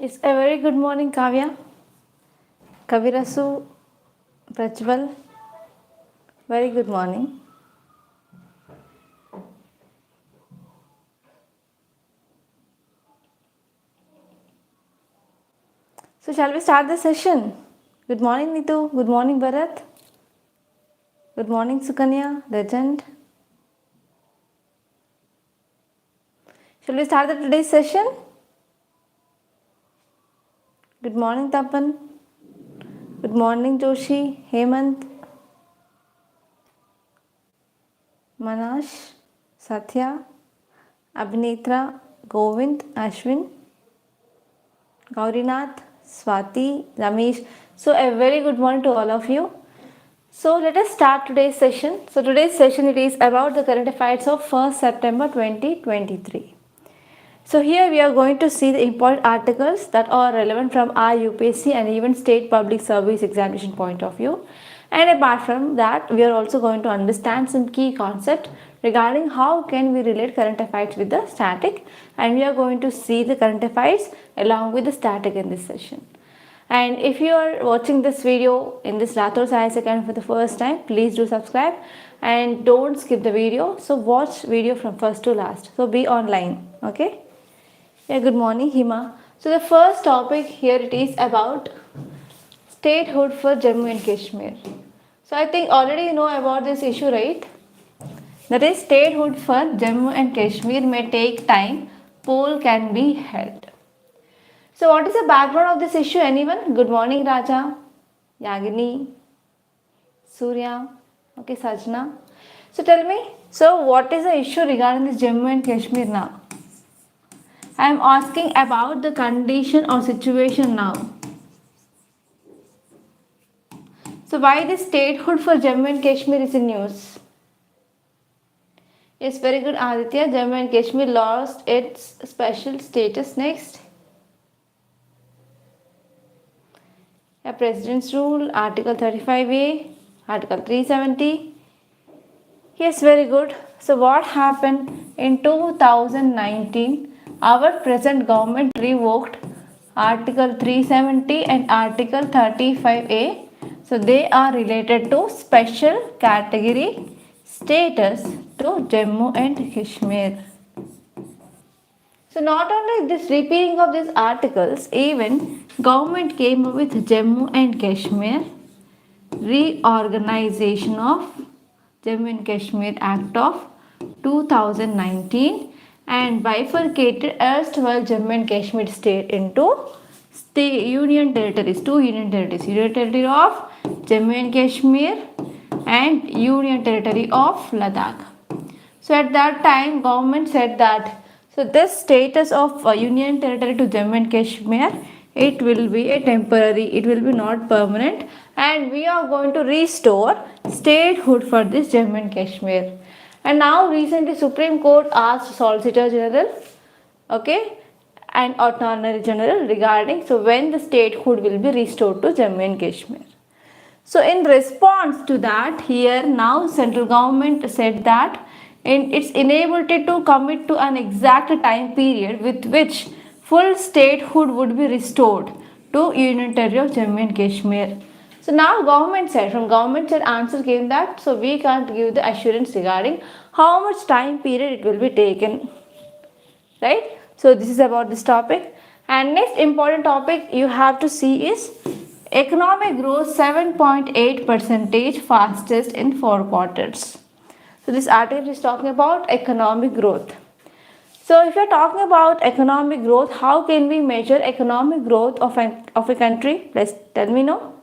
It's a very good morning, Kavya, Kavirasu, Prajwal. Very good morning. So, shall we start the session? Good morning, Nitu. Good morning, Bharat. Good morning, Sukanya, Legend. Shall we start the today's session? Good morning, Tapan. Good morning, Joshi, Hemant, Manash, Satya, Abhinitra, Govind, Ashwin, Gaurinath, Swati, Ramesh. So, a very good morning to all of you. So, let us start today's session. So, today's session it is about the current affairs of 1st September 2023. So, here we are going to see the important articles that are relevant from our UPSC and even state public service examination point of view. And apart from that, we are also going to understand some key concepts regarding how can we relate current affairs with the static, and we are going to see the current affairs along with the static in this session. And if you are watching this video in this Rathod Science Academy for the first time, please do subscribe and don't skip the video. So watch video from first to last. So be online. Okay. Yeah, good morning, Hima. So the first topic here it is about statehood for Jammu and Kashmir. So I think already you know about this issue, right? That is, statehood for Jammu and Kashmir may take time. Poll can be held. So what is the background of this issue? Anyone? Good morning, Raja, Yagini, Surya, okay, Sajna. So tell me, so what is the issue regarding this Jammu and Kashmir now? I am asking about the condition or situation now. So why the statehood for Jammu and Kashmir is in news? Yes, very good, Aditya. Jammu and Kashmir lost its special status. Next. A President's Rule, Article 35A, Article 370. Yes, very good. So what happened in 2019? Our present government revoked Article 370 and Article 35A. So they are related to special category status to Jammu and Kashmir. So not only this repeating of these articles, even government came up with Jammu and Kashmir Reorganization of Jammu and Kashmir Act of 2019 and bifurcated erstwhile Jammu and Kashmir state into state union territories, two union territories, Union Territory of Jammu and Kashmir and Union Territory of Ladakh. So at that time government said that so this status of Union Territory to Jammu and Kashmir, it will be a temporary, it will be not permanent, and we are going to restore statehood for this Jammu and Kashmir. And now recently Supreme Court asked Solicitor General, okay, and Attorney General regarding so when the statehood will be restored to Jammu and Kashmir. So in response to that, here now central government said that its inability to commit to an exact time period with which full statehood would be restored to Union Territory of Jammu and Kashmir. So now government side, from government side answer came that so we can't give the assurance regarding how much time period it will be taken, right? So this is about this topic. And next important topic you have to see is economic growth 7.8% fastest in 4 quarters. So this article is talking about economic growth. So if you are talking about economic growth, how can we measure economic growth of a country? Let's tell me now.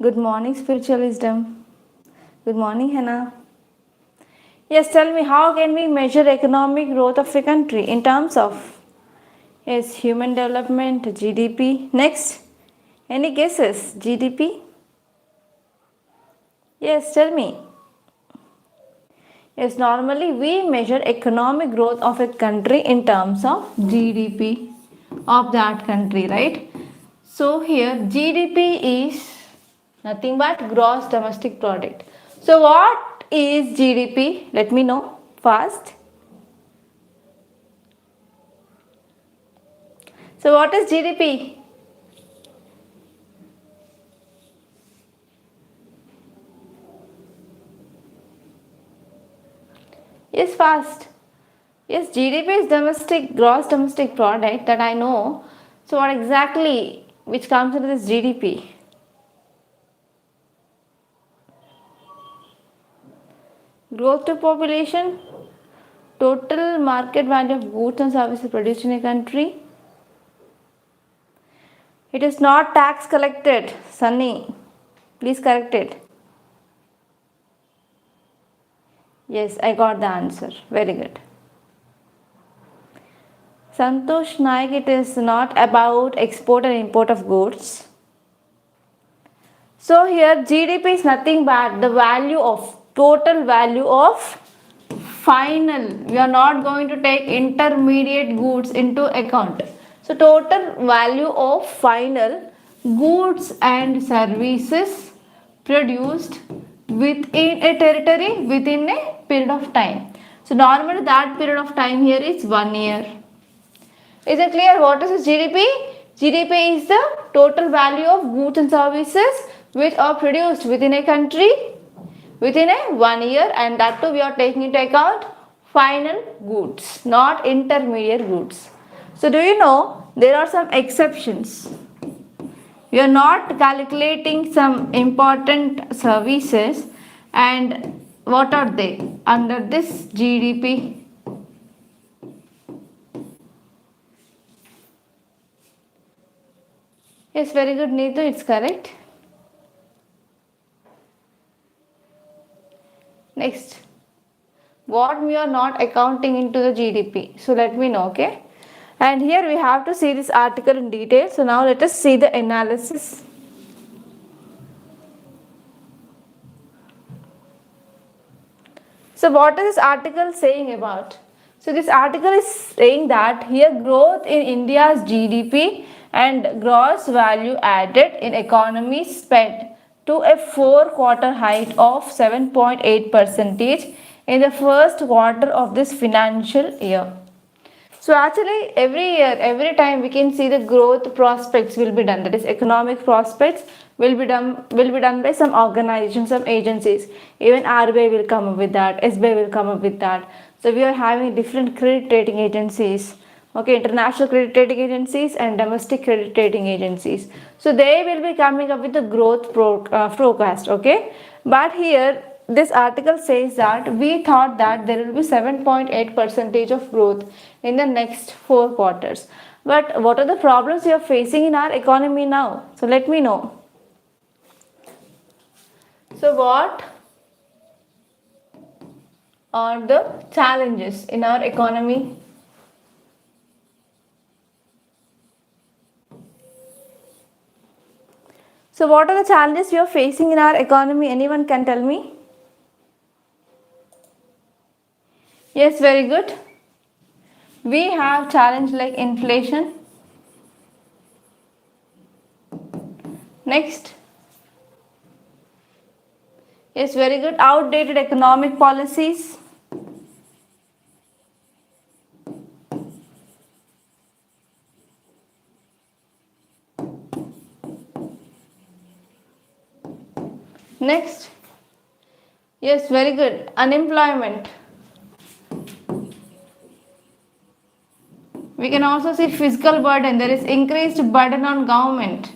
Good morning, spiritual wisdom. Good morning, Hannah. Yes, tell me, how can we measure economic growth of a country in terms of yes, human development, GDP. Next, any guesses? GDP? Yes, tell me. Yes, normally we measure economic growth of a country in terms of GDP of that country, right? So here GDP is nothing but gross domestic product. So what is GDP? Let me know fast. So what is GDP? Yes, fast. Yes, GDP is gross domestic product, that I know. So what exactly which comes into this GDP? Growth to population, total market value of goods and services produced in a country. It is not tax collected, Sunny. Please correct it. Yes, I got the answer. Very good. Santosh Naik, it is not about export and import of goods. So here GDP is nothing but the value of total value of final. We are not going to take intermediate goods into account. So total value of final goods and services produced within a territory within a period of time. So normally that period of time here is 1 year. Is it clear what is GDP? GDP is the total value of goods and services which are produced within a country within a 1 year, and that too we are taking into account final goods, not intermediate goods. So do you know there are some exceptions? We are not calculating some important services, and what are they under this GDP? Yes, very good, Neetu, it's correct. Next, what we are not accounting into the GDP. So let me know, okay? And here we have to see this article in detail. So now let us see the analysis. So what is this article saying about? So this article is saying that here growth in India's GDP and gross value added in economy sped to a 4-quarter height of 7.8% in the first quarter of this financial year. So actually every year, every time we can see the growth prospects will be done. That is economic prospects will be done by some organizations, some agencies. Even RBI will come up with that, SBI will come up with that. So we are having different credit rating agencies. Okay, international credit rating agencies and domestic credit rating agencies. So they will be coming up with the growth forecast. Okay, but here this article says that we thought that there will be 7.8% of growth in the next 4 quarters. But what are the problems we are facing in our economy now? So let me know. So what are the challenges in our economy? So what are the challenges we are facing in our economy? Anyone can tell me? Yes, very good. We have challenge like inflation. Next. Yes, very good. Outdated economic policies. Next. Yes, very good. Unemployment. We can also see fiscal burden. There is increased burden on government.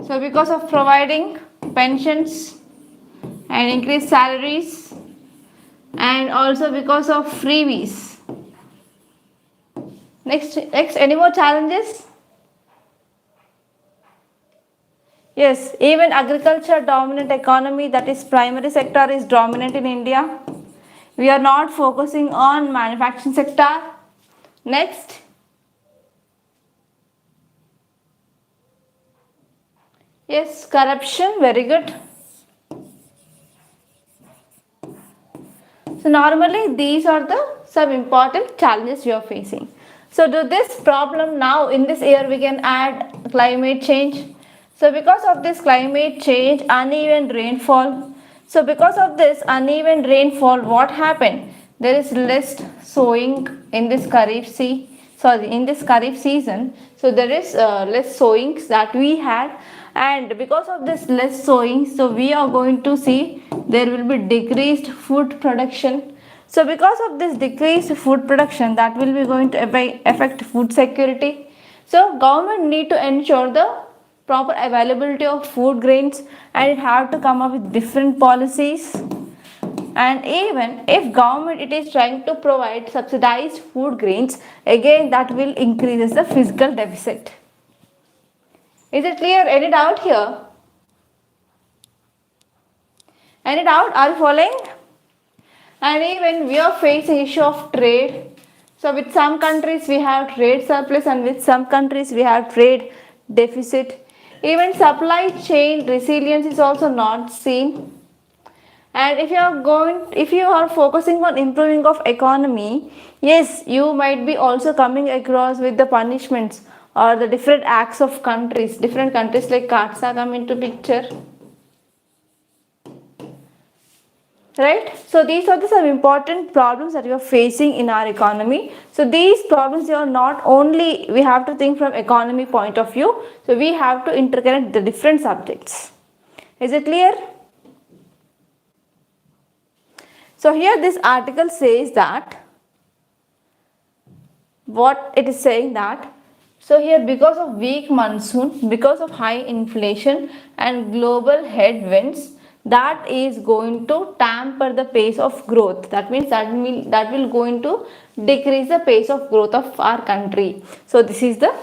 So because of providing pensions and increased salaries, and also because of freebies. Next, any more challenges? Yes, even agriculture dominant economy, that is primary sector, is dominant in India. We are not focusing on manufacturing sector. Next. Yes, corruption, very good. So normally these are the some important challenges we are facing. So to this problem now in this year we can add climate change. So because of this climate change, uneven rainfall. So because of this uneven rainfall, what happened? There is less sowing in this Kharif sorry, in this Kharif season, so there is less sowings that we had, and because of this less sowing, so we are going to see there will be decreased food production. So because of this decreased food production, that will be going to affect food security. So government need to ensure the proper availability of food grains, and it have to come up with different policies. And even if government it is trying to provide subsidized food grains, again that will increase the fiscal deficit. Is it clear? Any doubt here? Any doubt? Are you following? And even we are facing issue of trade. So with some countries we have trade surplus, and with some countries we have trade deficit. Even supply chain resilience is also not seen. And if you are focusing on improving of economy, yes, you might be also coming across with the punishments or the different acts of countries. Different countries like Katsa come into picture. Right? So these are the some important problems that we are facing in our economy. So these problems are not only we have to think from economy point of view. So we have to interconnect the different subjects. Is it clear? So here this article says that, what it is saying that, so here because of weak monsoon, because of high inflation and global headwinds, that is going to tamper the pace of growth. That means that will going to decrease the pace of growth of our country. So this is the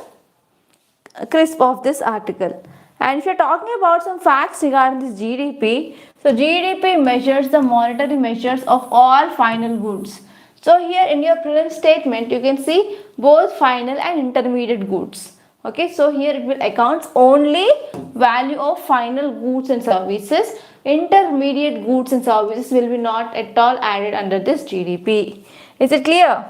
crisp of this article. And if you're talking about some facts regarding this GDP, so GDP measures the monetary measures of all final goods. So here in your prelim statement, you can see both final and intermediate goods. Okay, so here it will account only value of final goods and services. Intermediate goods and services will be not at all added under this GDP. Is it clear?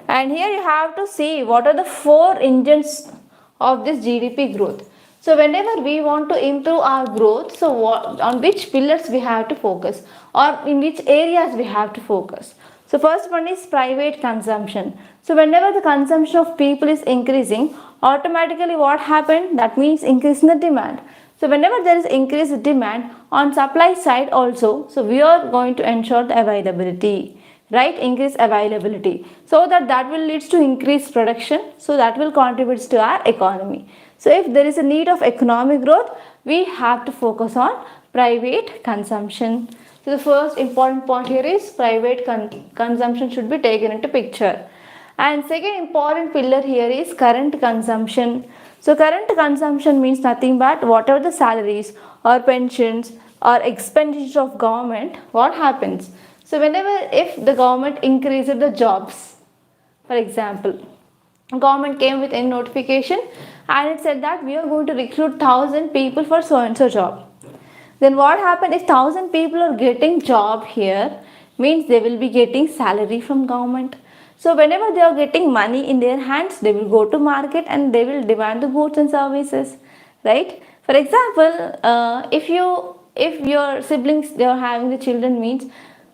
And here you have to see what are the four engines of this GDP growth. So whenever we want to improve our growth, so on which pillars we have to focus, or in which areas we have to focus. So first one is private consumption. So whenever the consumption of people is increasing, automatically what happened? That means increase in the demand. So whenever there is increased demand on supply side also, so we are going to ensure the availability, right? Increase availability, so that will lead to increased production, so that will contribute to our economy. So if there is a need of economic growth, we have to focus on private consumption. So the first important point here is private consumption should be taken into picture. And second important pillar here is current consumption. So current consumption means nothing but whatever the salaries or pensions or expenditure of government, what happens? So whenever if the government increases the jobs, for example, government came with a notification and it said that we are going to recruit 1,000 people for so and so job. Then what happened? If 1,000 people are getting job here, means they will be getting salary from government. So whenever they are getting money in their hands, they will go to market and they will demand the goods and services, right? For example, if your siblings, they are having the children, means,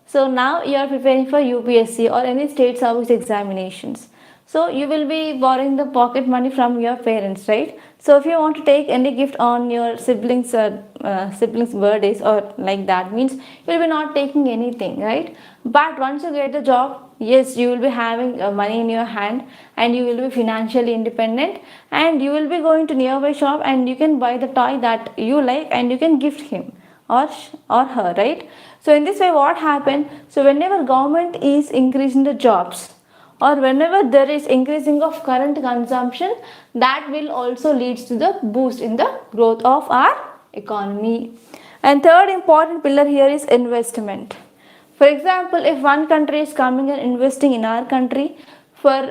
so now you are preparing for UPSC or any state service examinations. So you will be borrowing the pocket money from your parents, right? So if you want to take any gift on your siblings birthdays or like that, means you will be not taking anything, right? But once you get the job, yes, you will be having money in your hand and you will be financially independent, and you will be going to nearby shop and you can buy the toy that you like and you can gift him or her, right? So in this way what happened? So whenever government is increasing the jobs, or whenever there is increasing of current consumption, that will also lead to the boost in the growth of our economy. And third important pillar here is investment. For example, if one country is coming and investing in our country for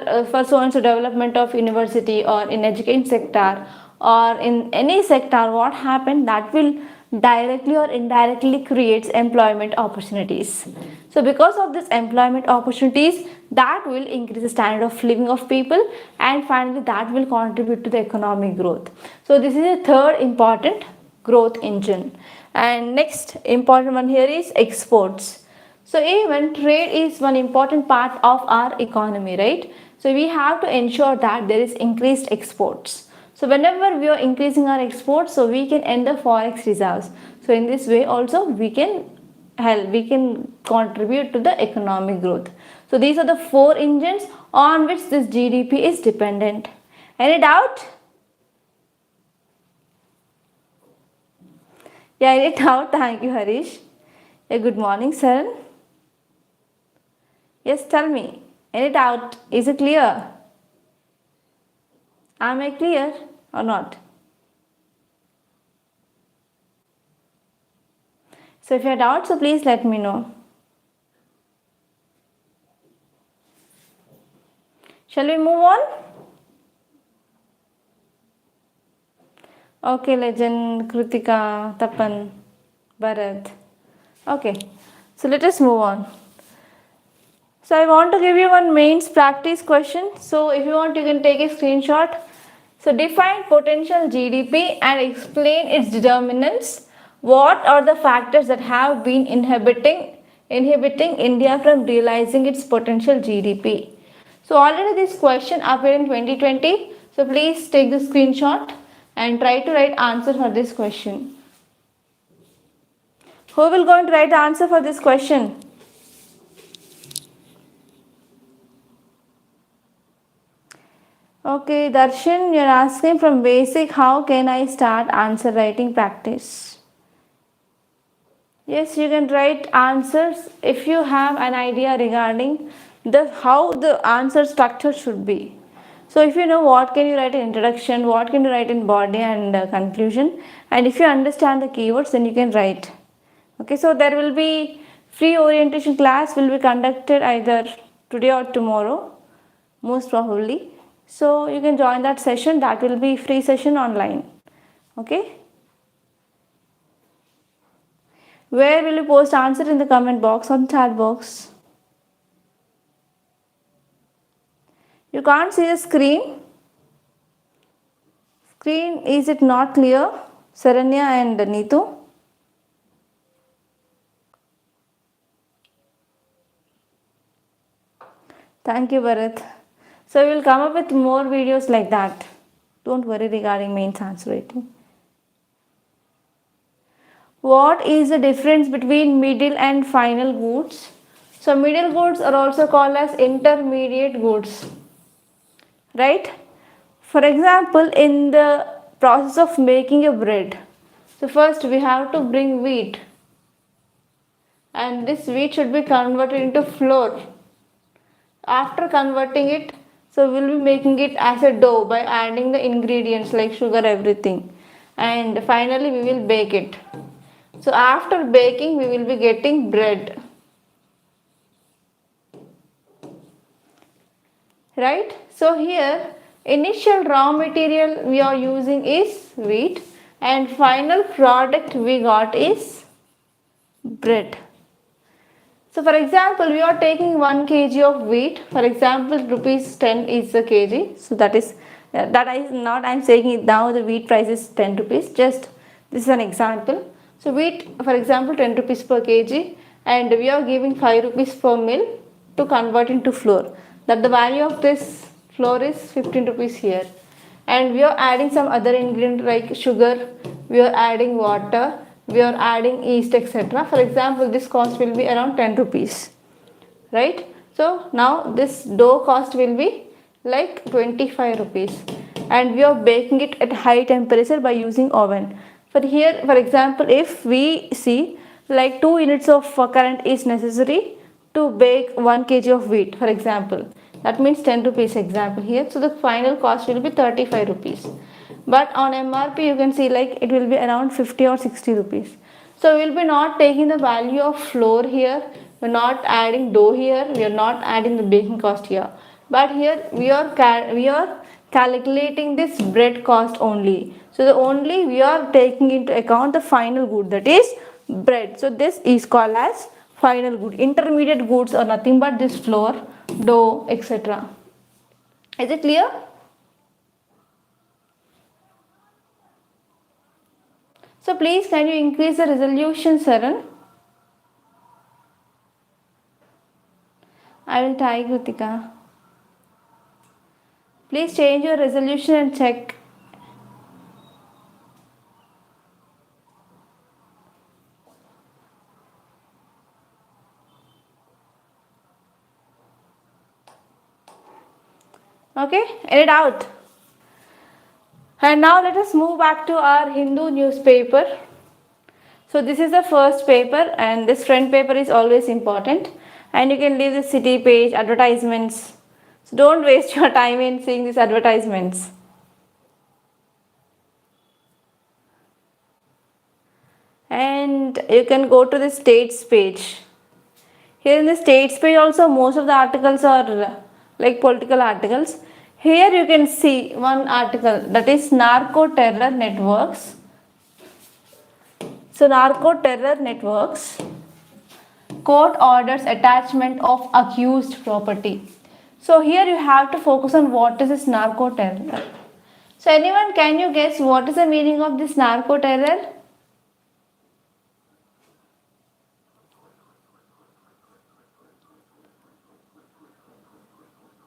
so and so development of university or in education sector or in any sector, what happened? That will directly or indirectly creates employment opportunities. So because of this employment opportunities, that will increase the standard of living of people, and finally that will contribute to the economic growth. So this is a third important growth engine. And next important one here is exports. So even trade is one important part of our economy, right? So we have to ensure that there is increased exports. So whenever we are increasing our exports, so we can end the forex reserves. So in this way also we can help, we can contribute to the economic growth. So these are the four engines on which this GDP is dependent. Any doubt? Yeah, any doubt? Thank you, Harish. Yeah, good morning, sir. Yes, tell me. Any doubt? Is it clear? Am I clear or not? So if you have doubts, so please let me know. Shall we move on? Okay, legend, Kritika, Tapan, Bharat. Okay, so let us move on. So I want to give you one mains practice question. So if you want, you can take a screenshot. So define potential GDP and explain its determinants. What are the factors that have been inhibiting India from realizing its potential GDP? So already this question appeared in 2020. So please take the screenshot and try to write answer for this question. Who will go and write the answer for this question? Okay, Darshan, you're asking from basic, how can I start answer writing practice? Yes, you can write answers if you have an idea regarding how the answer structure should be. So if you know what can you write in introduction, what can you write in body and conclusion, and if you understand the keywords, then you can write. Okay, so there will be free orientation class will be conducted either today or tomorrow, most probably. So you can join that session. That will be free session online. Okay. Where will you post answer? In the comment box or chat box? You can't see the screen. Screen, is it not clear? Saranya and Neetu. Thank you, Bharat. So we will come up with more videos like that. Don't worry regarding mains answer writing. What is the difference between middle and final goods? So middle goods are also called as intermediate goods, right? For example, in the process of making a bread, so first we have to bring wheat, and this wheat should be converted into flour. After converting it, so we'll be making it as a dough by adding the ingredients like sugar, everything, and finally we will bake it. So after baking, we will be getting bread. Right? So here, initial raw material we are using is wheat, and final product we got is bread. So for example, we are taking 1 kg of wheat. For example, rupees 10 is the kg. So that is I'm saying it now. The wheat price is 10 rupees. Just this is an example. So wheat, for example, 10 rupees per kg, and we are giving 5 rupees per mill to convert into flour. That the value of this flour is 15 rupees here. And we are adding some other ingredient like sugar, we are adding water, we are adding yeast, etc. For example, this cost will be around 10 rupees. Right? So now this dough cost will be like 25 rupees. And we are baking it at high temperature by using oven. But here, for example, if we see like 2 units of current is necessary to bake 1 kg of wheat, for example, that means 10 rupees example here. So the final cost will be 35 rupees. But on MRP you can see like it will be around 50 or 60 rupees. So we will be not taking the value of flour here, we are not adding dough here, we are not adding the baking cost here. But here we are calculating this bread cost only. So the only we are taking into account the final good, that is bread. So this is called as final good. Intermediate goods are nothing but this flour, dough, etc. Is it clear? So please can you increase the resolution, Saran? I will try, Kritika. Please change your resolution and check. Okay, edit out. And now let us move back to our Hindu newspaper. So this is the first paper, and this front paper is always important. And you can leave the city page, advertisements. So don't waste your time in seeing these advertisements. And you can go to the states page. Here in the states page also most of the articles are like political articles. Here you can see one article, that is Narco-terror networks. So Narco-terror networks, court orders attachment of accused property. So here you have to focus on what is this narco-terror. So anyone, can you guess what is the meaning of this narco-terror?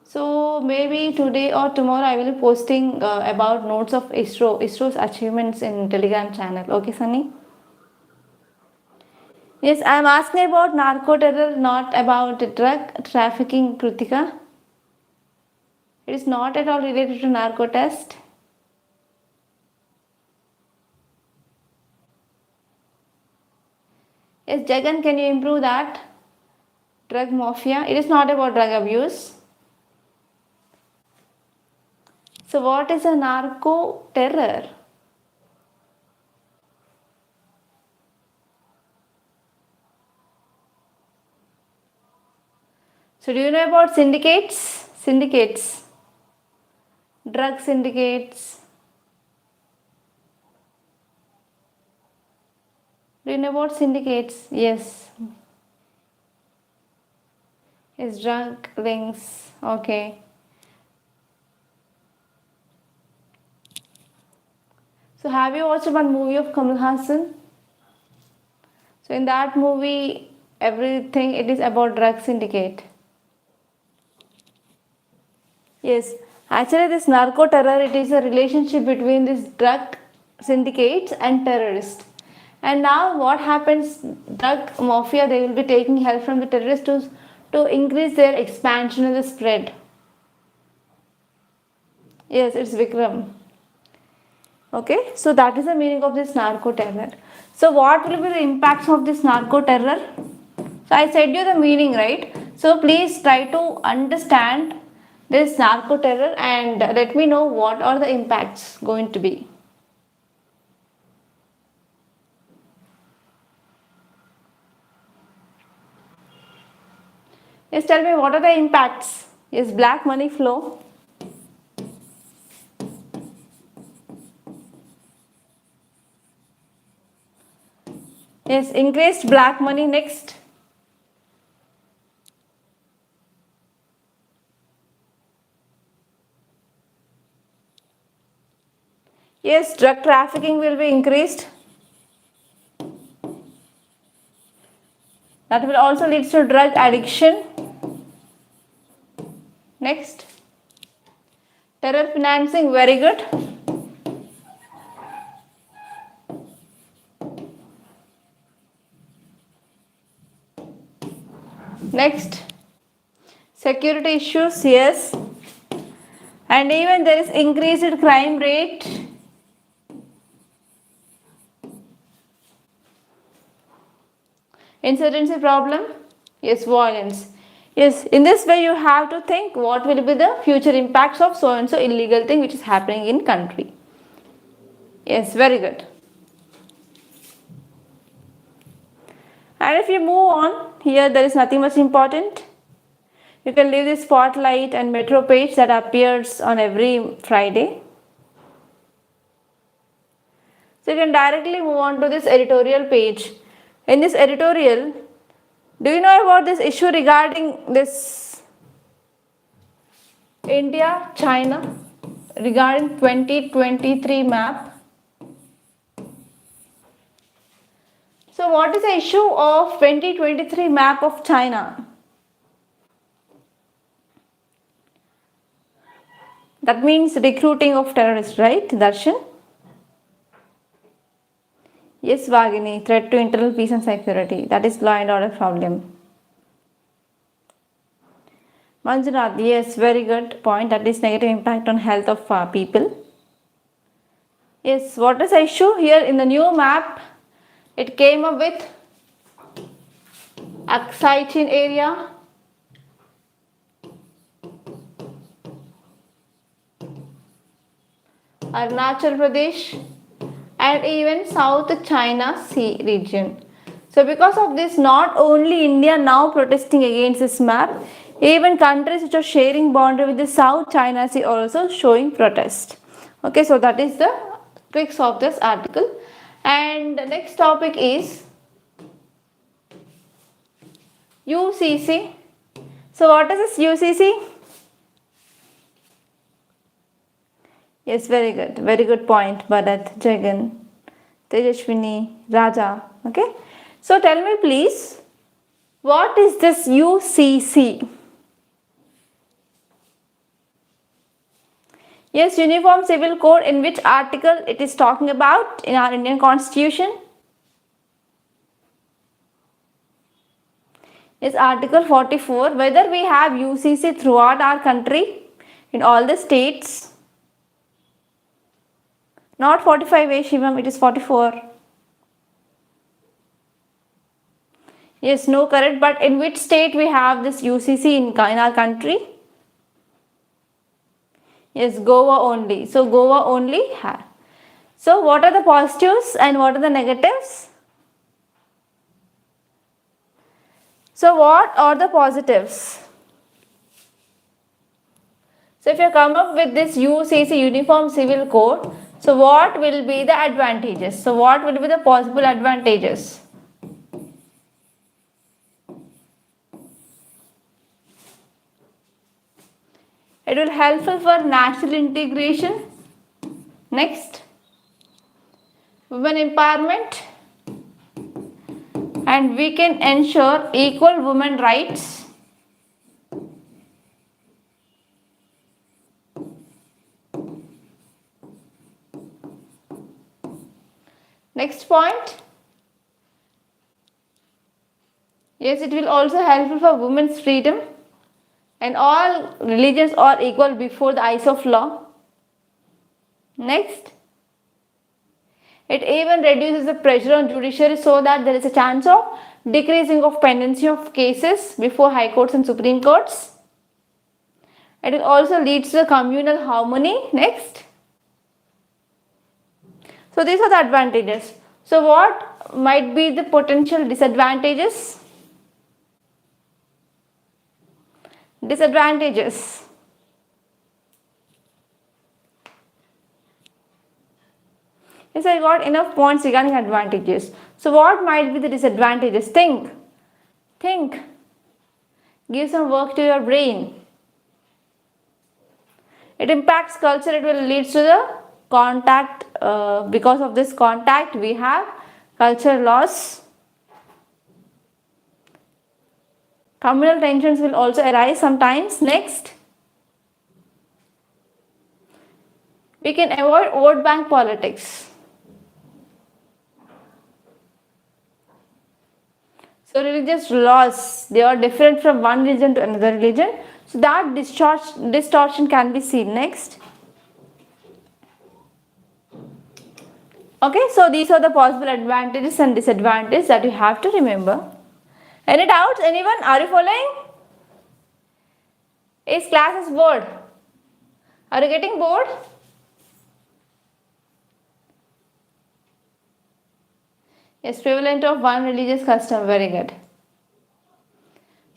So maybe today or tomorrow I will be posting about notes of ISRO's achievements in Telegram channel. Okay, Sunny? Yes, I am asking about narco-terror, not about drug trafficking, Kritika. It is not at all related to narco test. Yes, Jagan, can you improve that? Drug mafia. It is not about drug abuse. So what is a narco-terror? So do you know about syndicates? Syndicates. Drug syndicates. Do you know about syndicates? Yes. Yes, drug links. Okay. So have you watched one movie of Kamal Hassan? So in that movie, everything it is about drug syndicate. Yes, actually this narco-terror, it is a relationship between these drug syndicates and terrorists. And now what happens, drug mafia, they will be taking help from the terrorists to increase their expansion and the spread. Yes, it's Vikram. Okay, so that is the meaning of this narco-terror. So what will be the impacts of this narco-terror? So I said you the meaning, right? So please try to understand this narco-terror and let me know what are the impacts going to be. Yes, tell me what are the impacts? Is black money flow? Yes, increased black money. Next. Yes, drug trafficking will be increased. That will also lead to drug addiction. Next. Terror financing, very good. Next. Security issues, yes. And even there is increased crime rate. Insurgency problem, yes. Violence, yes. In this way you have to think what will be the future impacts of so and so illegal thing which is happening in country. Yes, very good. And if you move on, here there is nothing much important. You can leave the spotlight and metro page that appears on every Friday. So you can directly move on to this editorial page. In this editorial, do you know about this issue regarding this India, China, regarding 2023 map? So what is the issue of 2023 map of China? That means recruiting of terrorists, right, Darshan? Yes, Vagini, threat to internal peace and security. That is law and order problem. Manjunath, yes, very good point. That is negative impact on health of people. Yes, what is the issue here in the new map? It came up with Aksaitin area, Arunachal Pradesh, and even South China Sea region. So because of this, not only India now protesting against this map, even countries which are sharing boundary with the South China Sea also showing protest. Okay, so that is the crux of this article. And the next topic is UCC. So what is this UCC? Yes, very good point, Bharat, Jagan, Tejashwini, Raja. Okay, so tell me please, what is this UCC? Yes, Uniform Civil Code, in which article it is talking about in our Indian Constitution? Is Article 44. Whether we have UCC throughout our country, in all the states? Not 45A, Shivam, it is 44. Yes, no, correct. But in which state we have this UCC in our country? Yes, Goa only. So Goa only have. So what are the positives and what are the negatives? So what are the positives? So if you come up with this UCC, Uniform Civil Code, so what will be the advantages? So what will be the possible advantages? It will helpful for national integration. Next, women empowerment, and we can ensure equal women rights. Next point. Yes, it will also helpful for women's freedom, and all religions are equal before the eyes of law. Next, it even reduces the pressure on judiciary so that there is a chance of decreasing of pendency of cases before high courts and supreme courts. It will also lead to the communal harmony. Next, so these are the advantages. So what might be the potential disadvantages? Disadvantages. Yes, I got enough points regarding advantages. So what might be the disadvantages? Think. Give some work to your brain. It impacts culture. It will lead to the contact. Because of this contact, we have culture loss. Communal tensions will also arise sometimes. Next, we can avoid vote bank politics. So religious laws, they are different from one religion to another religion. So that distortion can be seen. Next. Okay, so these are the possible advantages and disadvantages that you have to remember. Any doubts? Anyone? Are you following? Is class bored? Are you getting bored? Yes, prevalent of one religious custom. Very good.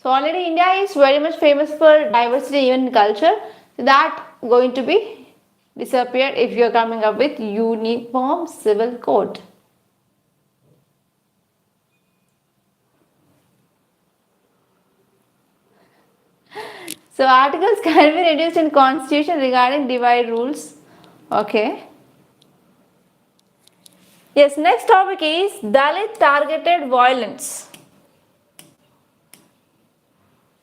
So already India is very much famous for diversity even in culture. So that going to be disappeared if you are coming up with Uniform Civil Code. So articles can be reduced in constitution regarding divide rules. Okay. Yes, next topic is Dalit targeted violence.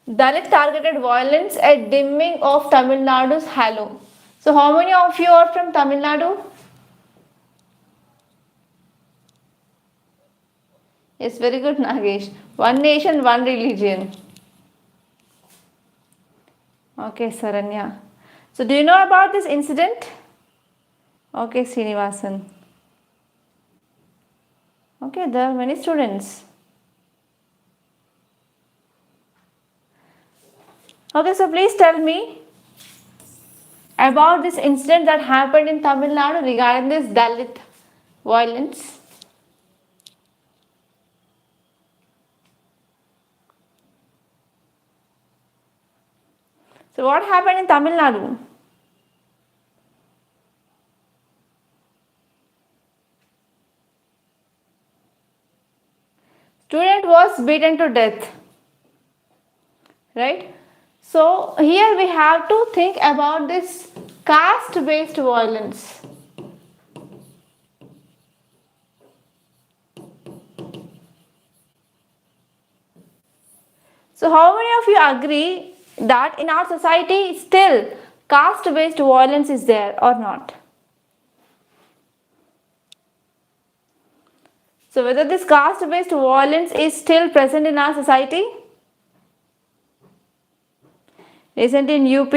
Dalit targeted violence, a dimming of Tamil Nadu's halo. So how many of you are from Tamil Nadu? Yes, very good, Nagesh. One nation, one religion. Okay, Saranya. So do you know about this incident? Okay, Srinivasan. Okay, there are many students. Okay, so please tell me about this incident that happened in Tamil Nadu regarding this Dalit violence. So what happened in Tamil Nadu? Student was beaten to death, right? So here we have to think about this caste-based violence. So how many of you agree that in our society still caste-based violence is there or not? So whether this caste-based violence is still present in our society? Isn't in UP?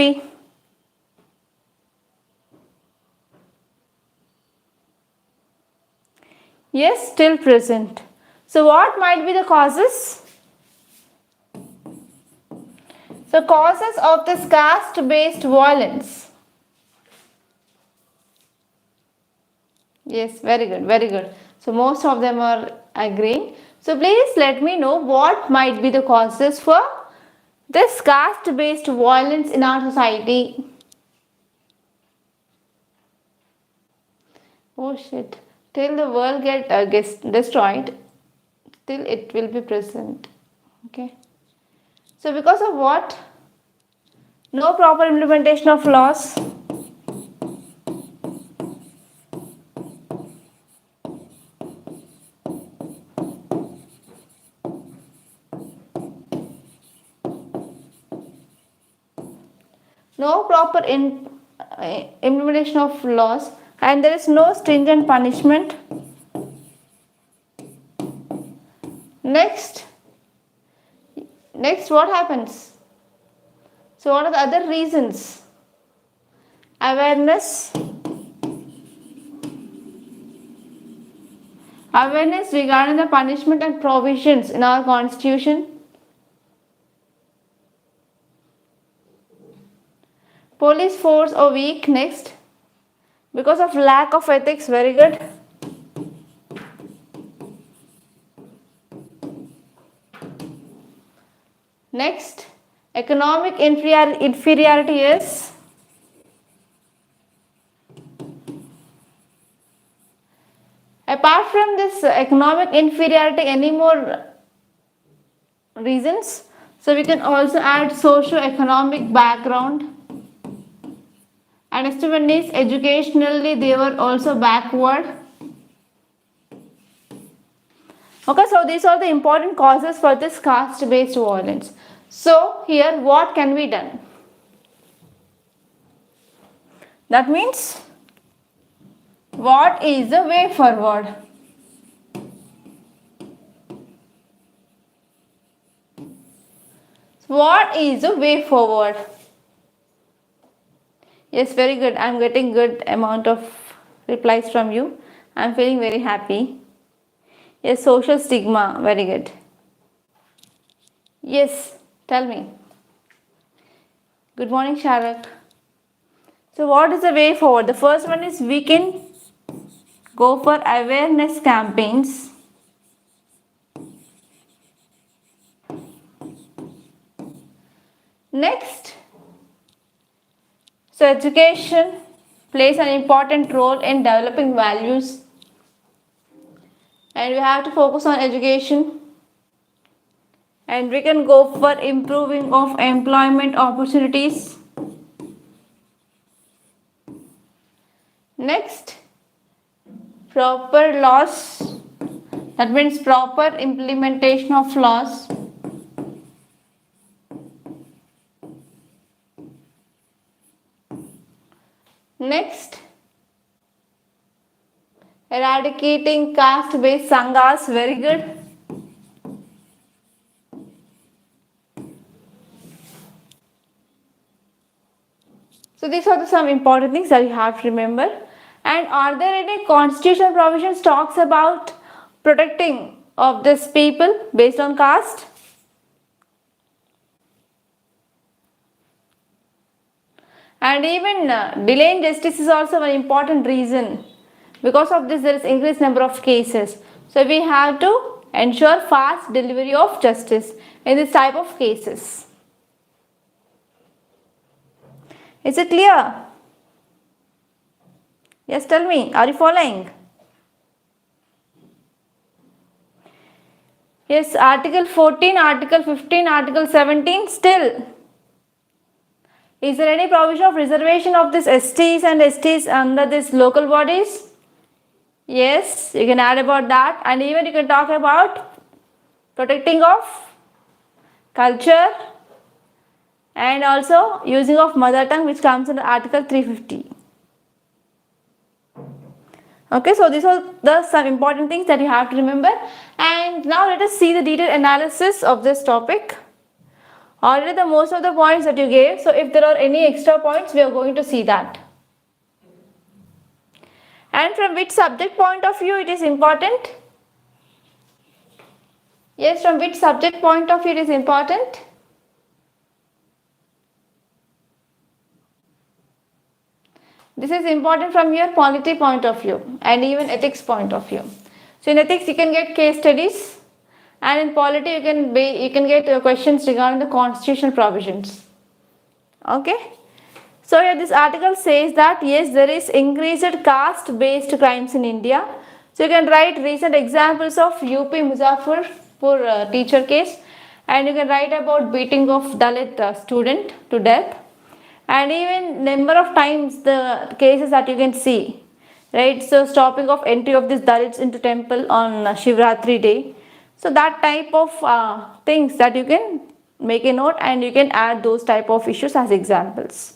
Yes, still present. So what might be the causes? So causes of this caste-based violence. Yes, very good, very good. So most of them are agreeing. So please let me know what might be the causes for this caste-based violence in our society. Oh shit. Till the world gets destroyed, till it will be present. Okay. So because of what? No proper implementation of laws. No proper implementation of laws, and there is no stringent punishment. Next what happens? So what are the other reasons? Awareness regarding the punishment and provisions in our constitution. Police force are weak. Next, because of lack of ethics. Very good. Next, economic inferiority is apart from this economic inferiority, any more reasons? So we can also add socio-economic background, and next one is educationally they were also backward. Okay, so these are the important causes for this caste-based violence. So here what can be done? That means what is the way forward? What is the way forward? Yes, very good. I am getting good amount of replies from you. I am feeling very happy. Yes, social stigma. Very good. Yes, tell me. Good morning, Sharak. So what is the way forward? The first one is we can go for awareness campaigns. Next, so education plays an important role in developing values, and we have to focus on education, and we can go for improving of employment opportunities. Next, proper laws, that means proper implementation of laws. Next, eradicating caste-based sanghas. Very good. So these are some important things that you have to remember. And are there any constitutional provisions talks about protecting of this people based on caste? And even delaying justice is also an important reason. Because of this, there is increased number of cases. So we have to ensure fast delivery of justice in this type of cases. Is it clear? Yes, tell me, are you following? Yes, Article 14, Article 15, Article 17 still. Is there any provision of reservation of this STs and STs under this local bodies? Yes, you can add about that, and even you can talk about protecting of culture and also using of mother tongue, which comes under Article 350. Okay, so these are some important things that you have to remember. And now let us see the detailed analysis of this topic. Already the most of the points that you gave, so if there are any extra points, we are going to see that. And from which subject point of view it is important? Yes, from which subject point of view it is important? This is important from your polity point of view and even ethics point of view. So in ethics you can get case studies, and in polity you can get questions regarding the constitutional provisions. Okay. So here this article says that yes, there is increased caste-based crimes in India. So you can write recent examples of UP Muzaffarpur teacher case, and you can write about beating of Dalit student to death, and even number of times the cases that you can see, right? So stopping of entry of these Dalits into temple on Shivratri day. So that type of things that you can make a note, and you can add those type of issues as examples.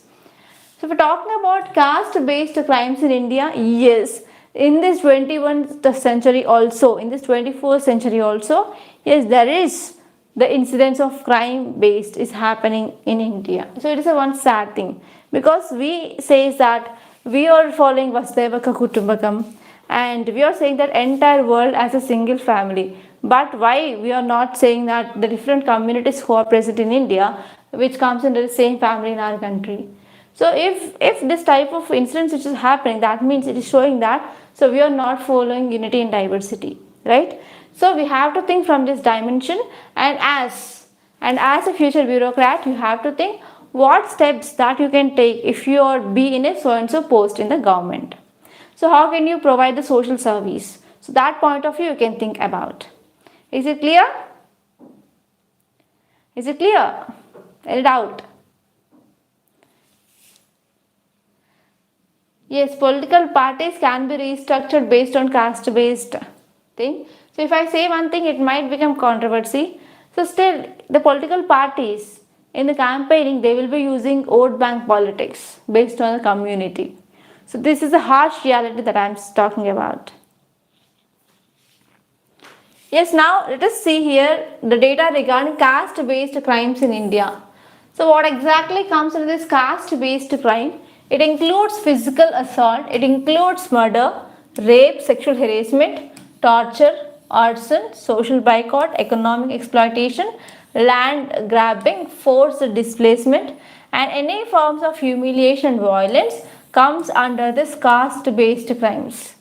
So if we're talking about caste-based crimes in India, yes, in this 21st century also, in this 21st century also, yes, there is the incidence of crime based is happening in India. So it is a one sad thing, because we say that we are following Vasudhaiva Kutumbakam, and we are saying that entire world as a single family. But why we are not saying that the different communities who are present in India, which comes under the same family in our country? So if this type of incidents which is happening, that means it is showing that so we are not following unity in diversity, right? So we have to think from this dimension, and as a future bureaucrat, you have to think what steps that you can take if you are be in a so and so post in the government. So how can you provide the social service? So that point of view you can think about. Is it clear? Is it clear? Any doubt? Yes, political parties can be restructured based on caste-based thing. So if I say one thing, it might become controversy. So still, the political parties in the campaigning, they will be using vote bank politics based on the community. So this is a harsh reality that I am talking about. Yes, now let us see here the data regarding caste-based crimes in India. So what exactly comes under this caste-based crime? It includes physical assault, it includes murder, rape, sexual harassment, torture, arson, social boycott, economic exploitation, land grabbing, forced displacement, and any forms of humiliation and violence comes under this caste-based crimes.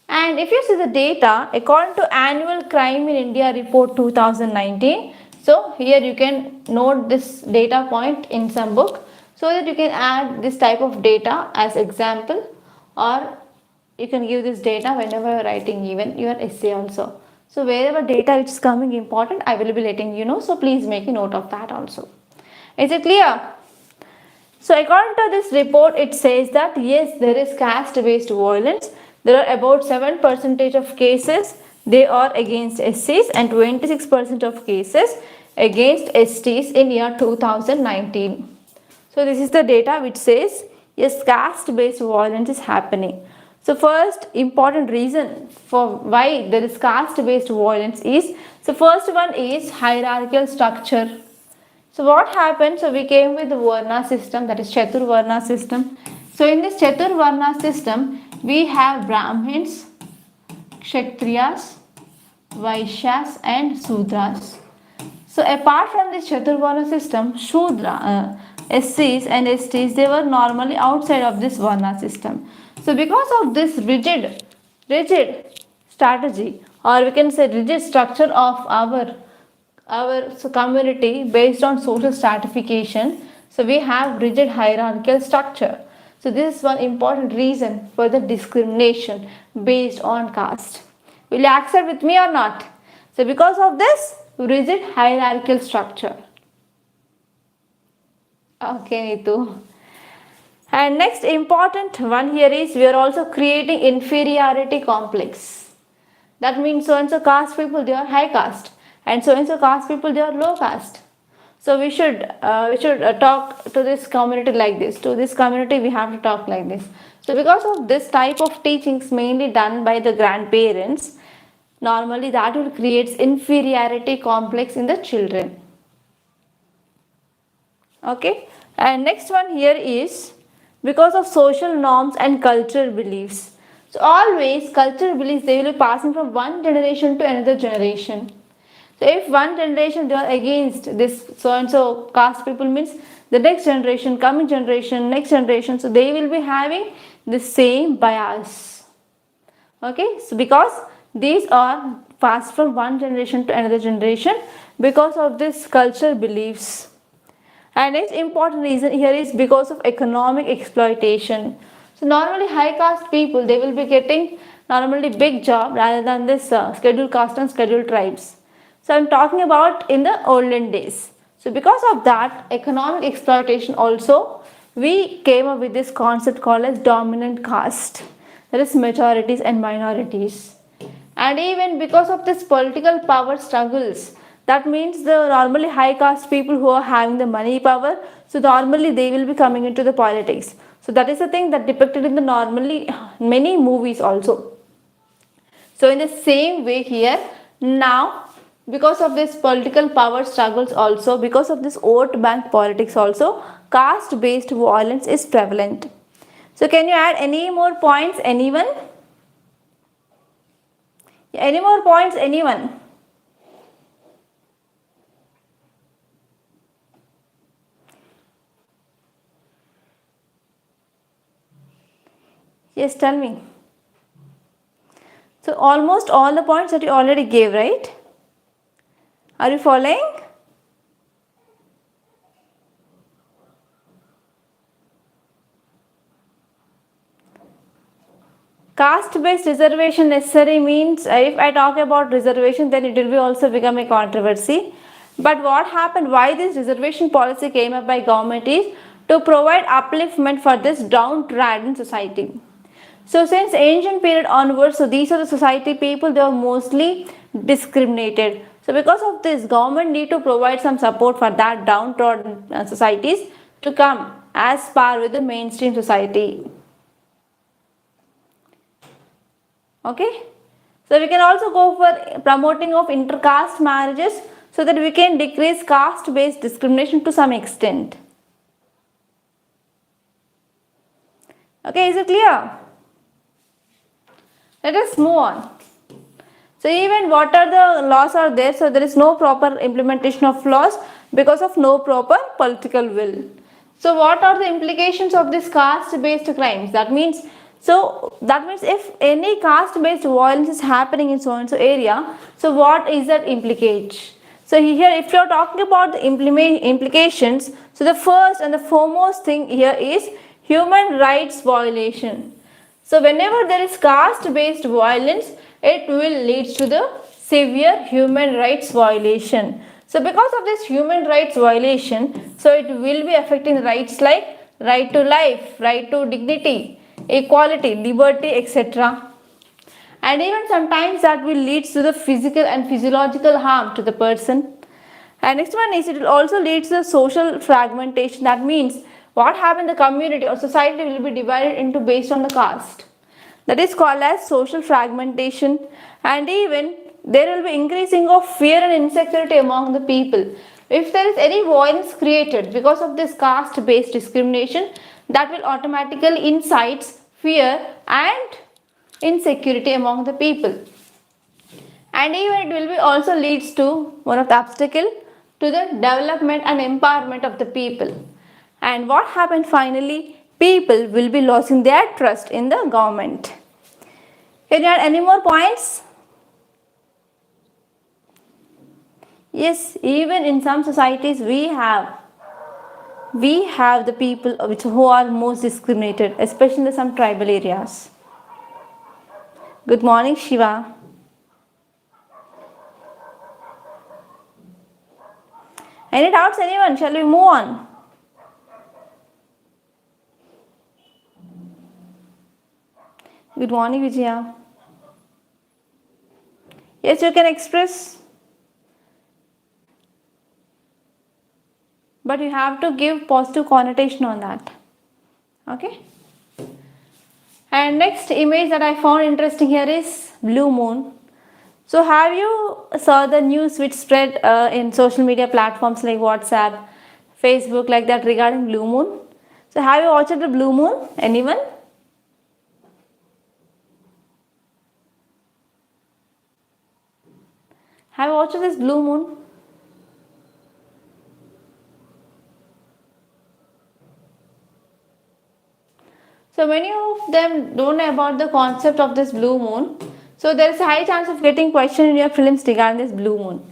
And if you see the data, according to Annual Crime in India Report 2019, so here you can note this data point in some book, so that you can add this type of data as example, or you can give this data whenever you are writing even your essay also. So wherever data is coming important, I will be letting you know, so please make a note of that also. Is it clear? So according to this report, it says that yes, there is caste-based violence. There are about 7% of cases they are against SCs and 26% of cases against STs in year 2019. So this is the data which says Yes, caste-based violence is happening. So first important reason for why there is caste-based violence is, so first one is hierarchical structure. So what happened? So we came with the Varna system, that is Chatur Varna system. So in this Chatur Varna system, we have Brahmins, Kshatriyas, Vaishyas and Sudras. So apart from this Chaturvarna system, SCs and STs, they were normally outside of this Varna system. So because of this rigid strategy, or we can say rigid structure of our community based on social stratification, so we have rigid hierarchical structure. So this is one important reason for the discrimination based on caste. Will you accept with me or not? So because of this rigid hierarchical structure. Okay, Neetu. And next important one here is, we are also creating inferiority complex. That means so and so caste people, they are high caste, and so caste people, they are low caste. So we should talk to this community like this. To this community we have to talk like this. So because of this type of teachings mainly done by the grandparents, normally that will create inferiority complex in the children. Okay, and next one here is because of social norms and cultural beliefs. So always cultural beliefs, they will be passing from one generation to another generation. So if one generation they are against this so and so caste people, means the next generation, coming generation, next generation, so they will be having the same bias. Okay, so because these are passed from one generation to another generation because of this cultural beliefs. And next important reason here is because of economic exploitation. So normally high caste people, they will be getting normally big job rather than this scheduled caste and scheduled tribes. So I'm talking about in the olden days. So because of that economic exploitation also, we came up with this concept called as dominant caste. That is majorities and minorities. And even because of this political power struggles, that means the normally high caste people who are having the money power, so normally they will be coming into the politics. So that is the thing that depicted in the normally many movies also. So in the same way here, now because of this political power struggles also, because of this vote bank politics also, caste based violence is prevalent. So can you add any more points, anyone? Any more points, anyone? Yes, tell me. So almost all the points that you already gave, right? Are you following? Caste-based reservation necessary means, if I talk about reservation, then it will be also become a controversy. But what happened, why this reservation policy came up by government is to provide upliftment for this downtrodden society. So since ancient period onwards, so these are the society people, they are mostly discriminated. So because of this, government need to provide some support for that downtrodden societies to come as par with the mainstream society. Okay, so we can also go for promoting of intercaste marriages so that we can decrease caste based discrimination to some extent. Okay, is it clear? Let us move on. So even what are the laws are there, so there is no proper implementation of laws because of no proper political will. So what are the implications of this caste based crimes? That means if any caste based violence is happening in so and so area, so what is that implicate? So here if you are talking about the implications, so the first and the foremost thing here is human rights violation. So whenever there is caste based violence, it will lead to the severe human rights violation. So because of this human rights violation, so it will be affecting rights like right to life, right to dignity, equality, liberty, etc. And even sometimes that will lead to the physical and physiological harm to the person. And next one is, it will also lead to the social fragmentation. That means what happened, the community or society will be divided into based on the caste. That is called as social fragmentation, and even there will be increasing of fear and insecurity among the people. If there is any violence created because of this caste based discrimination, that will automatically incites fear and insecurity among the people, and even it will be also leads to one of the obstacle to the development and empowerment of the people. And what happened finally, people will be losing their trust in the government. Can you add any more points? Yes, even in some societies we have the people who are most discriminated, especially in some tribal areas. Good morning, Shiva. Any doubts, anyone? Shall we move on? Good morning, Vijaya. Yes, you can express, but you have to give positive connotation on that. Okay. And next image that I found interesting here is blue moon. So have you saw the news which spread in social media platforms like WhatsApp, Facebook, like that regarding blue moon? So have you watched the blue moon? Anyone? Have you watched this blue moon? So many of them don't know about the concept of this blue moon. So there is a high chance of getting question in your prelims regarding this blue moon.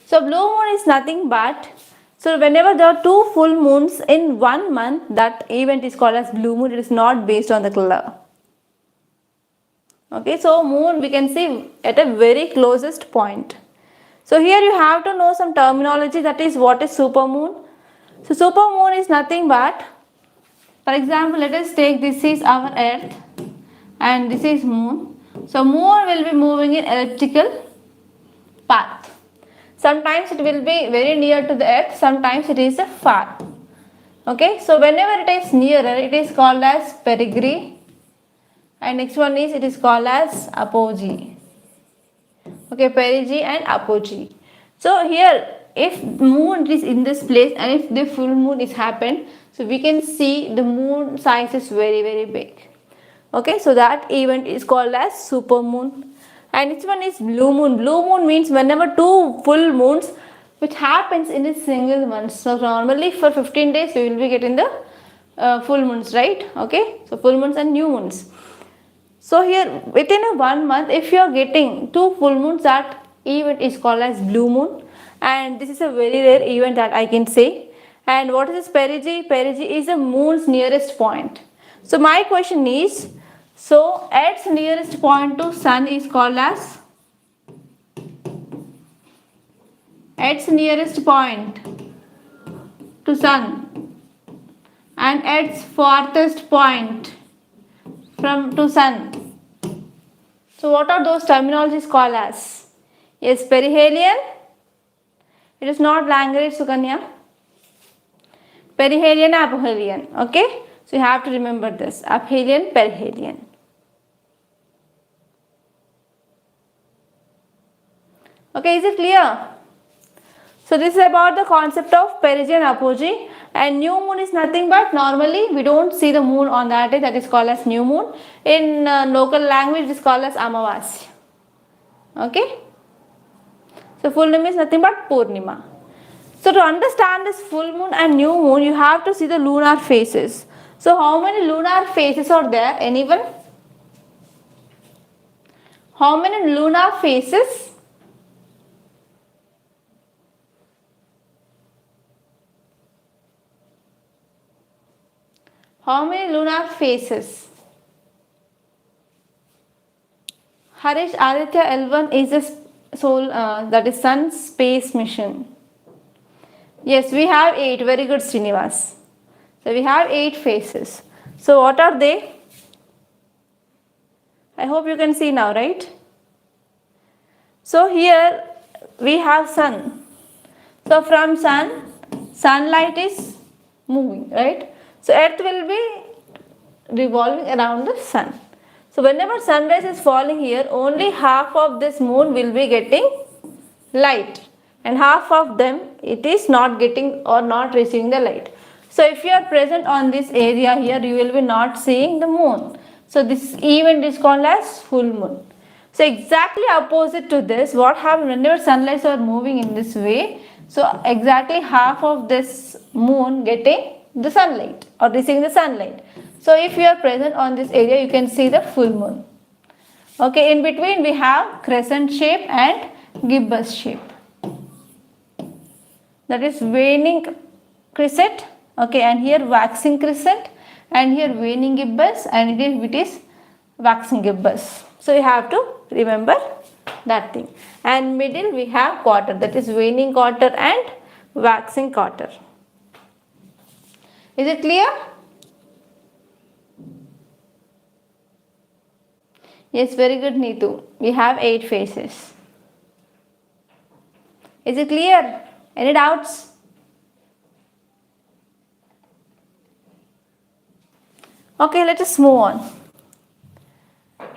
So blue moon is nothing but, so whenever there are two full moons in 1 month, that event is called as blue moon. It is not based on the color. Okay, so moon we can see at a very closest point. So here you have to know some terminology, that is what is super moon. So super moon is nothing but, for example, let us take this is our earth and this is moon. So moon will be moving in elliptical path. Sometimes it will be very near to the earth, sometimes it is far. Okay, so whenever it is nearer, it is called as perigee, and next one is it is called as apogee. Okay, perigee and apogee. So here, if moon is in this place and if the full moon is happened, so we can see the moon size is very big. Okay, so that event is called as super moon. And this one is blue moon. Blue moon means whenever two full moons which happens in a single month. So normally for 15 days we will be getting the full moons, right? Okay, so full moons and new moons. So here within a 1 month, if you are getting two full moons, that event is called as blue moon, and this is a very rare event that I can say. And what is this perigee? Perigee is the moon's nearest point. So my question is, so Earth's nearest point to sun is called as, Earth's nearest point to sun and Earth's farthest point from to sun. So what are those terminologies called as? Yes, perihelion. It is not language, Sukanya. Perihelion, aphelion. Okay, so you have to remember this: aphelion, perihelion. Okay, is it clear? So this is about the concept of perigee and apogee. And new moon is nothing but, normally we don't see the moon on that day, that is called as new moon. In local language it is called as amavasya. Okay. So full name is nothing but Purnima. So to understand this full moon and new moon, you have to see the lunar phases. So how many lunar phases are there? Anyone? How many lunar phases? How many lunar phases? Harish, Aditya L1 is a soul, that is sun space mission. Yes, we have 8. Very good, Srinivas. So we have 8 phases. So what are they? I hope you can see now, right? So here we have sun. So from sun, sunlight is moving, right? So earth will be revolving around the sun. So whenever sunrise is falling here, only half of this moon will be getting light and half of them it is not getting or not receiving the light. So if you are present on this area here, you will be not seeing the moon. So this event is called as full moon. So exactly opposite to this, what happens whenever sunlight are moving in this way, so exactly half of this moon getting the sunlight or receiving the sunlight. So if you are present on this area, you can see the full moon. Okay, in between we have crescent shape and gibbous shape. That is waning crescent, okay, and here waxing crescent, and here waning gibbous, and it is waxing gibbous. So you have to remember that thing. And middle we have quarter, that is waning quarter and waxing quarter. Is it clear? Yes, very good, Neetu. We have 8 phases. Is it clear? Any doubts? Okay, let us move on.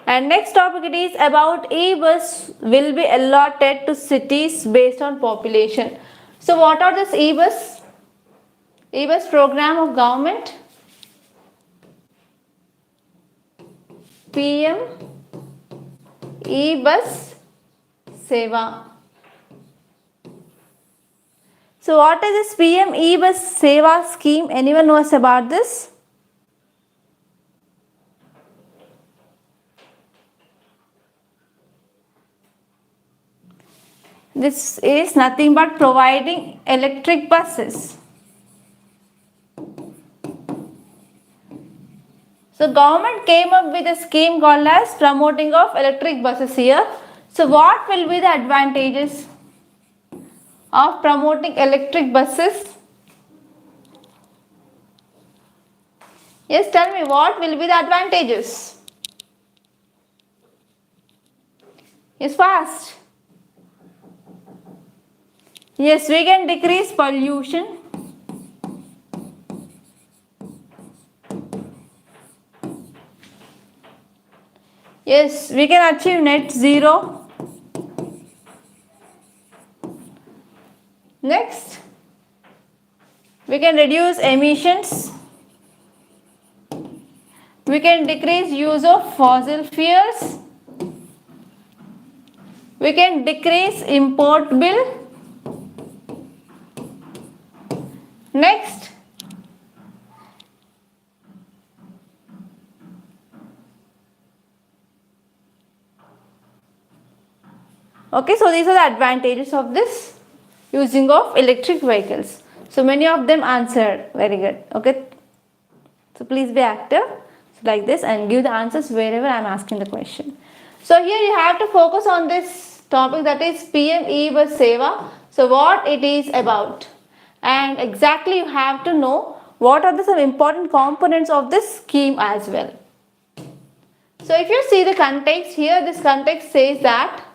And next topic it is about e-bus will be allotted to cities based on population. So what are this e-bus? E-bus program of government. PM e-bus Seva. So what is this PM e-bus Seva scheme? Anyone knows about this? This is nothing but providing electric buses. So government came up with a scheme called as promoting of electric buses here. So what will be the advantages of promoting electric buses? Yes, tell me, what will be the advantages? Yes, fast. Yes, we can decrease pollution. Yes, we can achieve net zero. Next, we can reduce emissions. We can decrease use of fossil fuels. We can decrease import bill. Next, okay, so these are the advantages of this using of electric vehicles. So many of them answered. Very good. Okay, so please be active like this and give the answers wherever I am asking the question. So here you have to focus on this topic, that is PM e-bus Seva. So what it is about, and exactly you have to know what are the some important components of this scheme as well. So if you see the context here, this context says that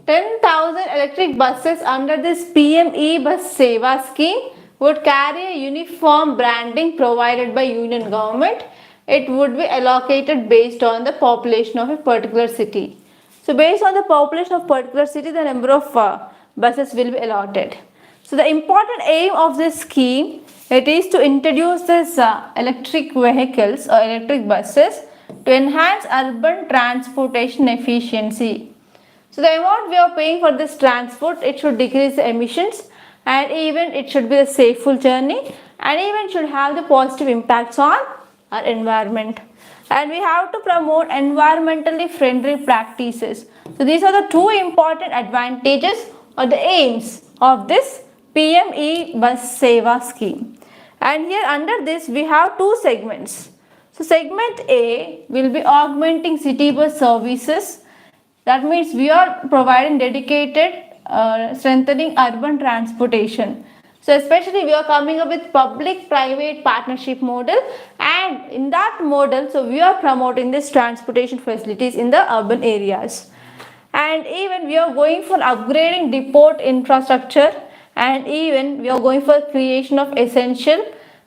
10,000 electric buses under this PM e-bus Seva scheme would carry a uniform branding provided by union government. It would be allocated based on the population of a particular city. So based on the population of particular city, the number of buses will be allotted. So the important aim of this scheme, it is to introduce this electric vehicles or electric buses to enhance urban transportation efficiency. So the amount we are paying for this transport, it should decrease the emissions, and even it should be a safeful journey, and even should have the positive impacts on our environment. And we have to promote environmentally friendly practices. So these are the 2 important advantages or the aims of this PM e-bus Seva scheme. And here under this we have 2 segments. So segment A will be augmenting city bus services. That means we are providing dedicated strengthening urban transportation. So especially we are coming up with public-private partnership model, and in that model, so we are promoting this transportation facilities in the urban areas. And even we are going for upgrading depot infrastructure, and even we are going for creation of essential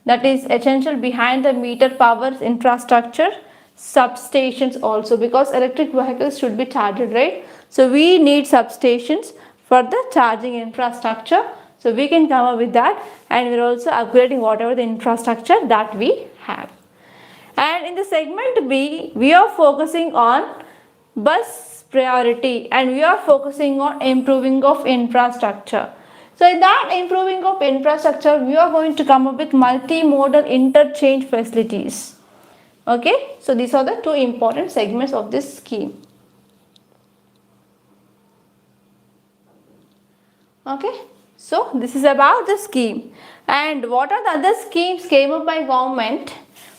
that is essential behind the meter power infrastructure, substations also, because electric vehicles should be charged, right? So we need substations for the charging infrastructure. So we can come up with that, and we're also upgrading whatever the infrastructure that we have. And in the segment B, we are focusing on bus priority, and we are focusing on improving of infrastructure. So in that improving of infrastructure, we are going to come up with multimodal interchange facilities. Okay, so these are the two important segments of this scheme. Okay, so this is about the scheme. And what are the other schemes came up by government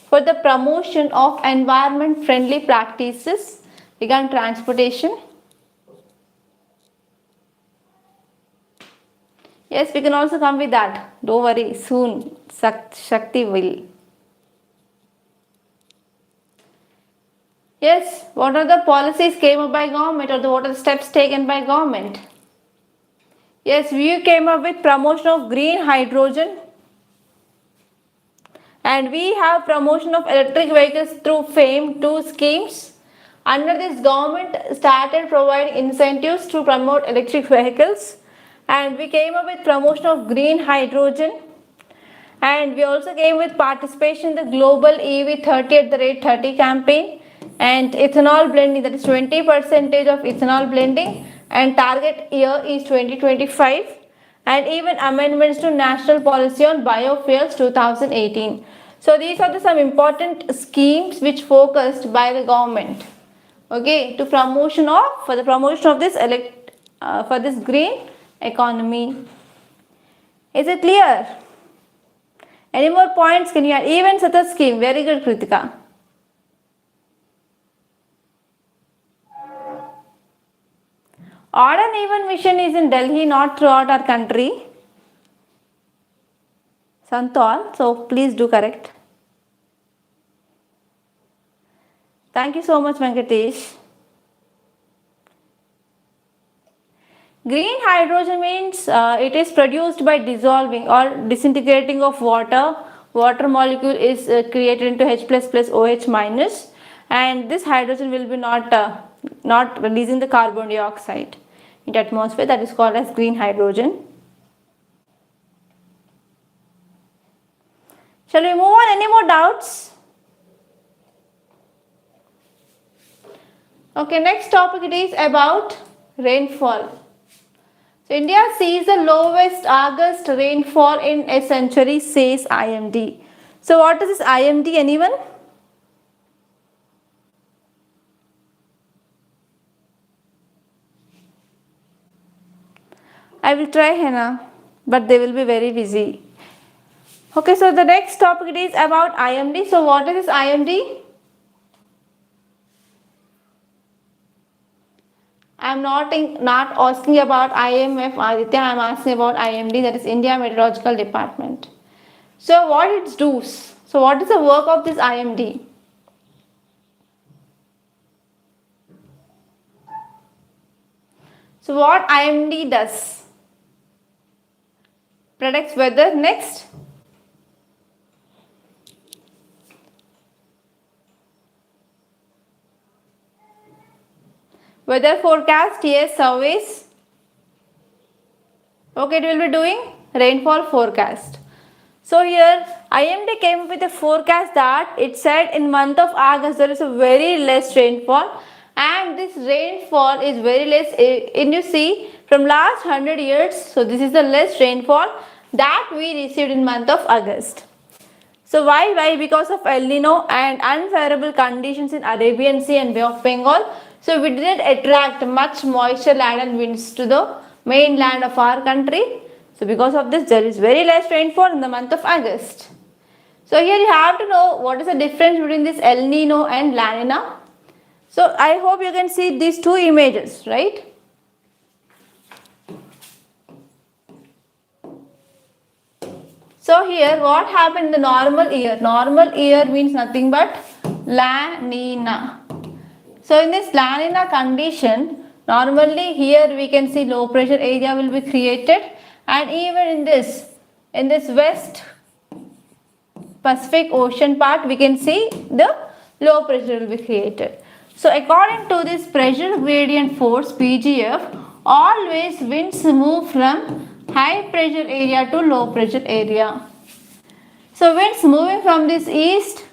for the promotion of environment friendly practices regarding transportation? Yes, we can also come with that. Don't worry, soon Shakti will. Yes, what are the policies came up by government, or what are the steps taken by government? Yes, we came up with promotion of green hydrogen, and we have promotion of electric vehicles through FAME 2 schemes. Under this, government started providing incentives to promote electric vehicles, and we came up with promotion of green hydrogen, and we also came with participation in the global EV 30 at the rate 30 campaign, and ethanol blending, that is 20% of ethanol blending, and target year is 2025, and even amendments to national policy on biofuels 2018. So these are some important schemes which focused by the government, okay, to promotion of, for the promotion of this for this green economy. Is it clear? Any more points can you add? Even such a scheme. Very good, Kritika. Odd and even mission is in Delhi, not throughout our country. Santal, so please do correct. Thank you so much, Venkatesh. Green hydrogen means it is produced by dissolving or disintegrating of water. Water molecule is created into H plus OH minus, and this hydrogen will be not releasing the carbon dioxide in the atmosphere. That is called as green hydrogen. Shall we move on? Any more doubts? Okay, next topic it is about rainfall. So India sees the lowest August rainfall in a century, says IMD. So what is this IMD? Anyone? I will try, Hannah, but they will be very busy. Okay, so the next topic it is about IMD. So what is this IMD? I am not asking about IMF, Aditya. I am asking about IMD, that is India Meteorological Department. So what it does? So what is the work of this IMD? So what IMD does? Predicts weather. Next. Weather forecast, yes, surveys. Okay, it will be doing rainfall forecast. So here IMD came up with a forecast that it said in month of August there is a very less rainfall, and this rainfall is very less, and you see from last 100 years. So this is the less rainfall that we received in month of August. So why? Because of El Nino and unfavorable conditions in Arabian Sea and Bay of Bengal. So we didn't attract much moisture, land and winds to the mainland of our country. So because of this, there is very less rainfall in the month of August. So here you have to know what is the difference between this El Nino and La Nina. So I hope you can see these two images, right? So here what happened in the normal year? Normal year means nothing but La Nina. So in this La Nina condition, normally here we can see low pressure area will be created, and even in this west Pacific Ocean part, we can see the low pressure will be created. So according to this pressure gradient force PGF, always winds move from high pressure area to low pressure area. So winds moving from this east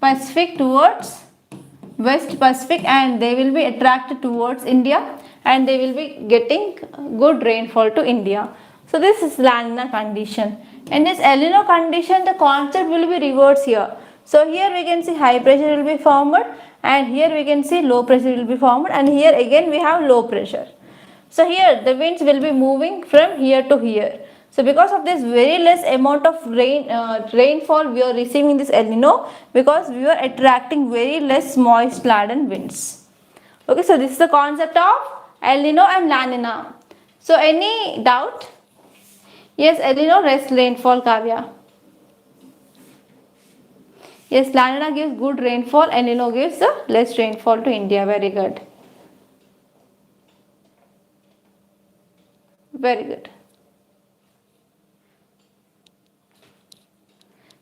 Pacific towards West Pacific, and they will be attracted towards India, and they will be getting good rainfall to India. So this is La Nina condition. In this El Nino condition, the concept will be reversed here. So here we can see high pressure will be formed, and here we can see low pressure will be formed, and here again we have low pressure. So here the winds will be moving from here to here. So because of this very less amount of rainfall we are receiving this El Nino, because we are attracting very less moist laden winds. Okay, so this is the concept of El Nino and La Nina. So any doubt? Yes, El Nino less rainfall, Kavya. Yes, La Nina gives good rainfall, El Nino gives less rainfall to India. Very good. Very good.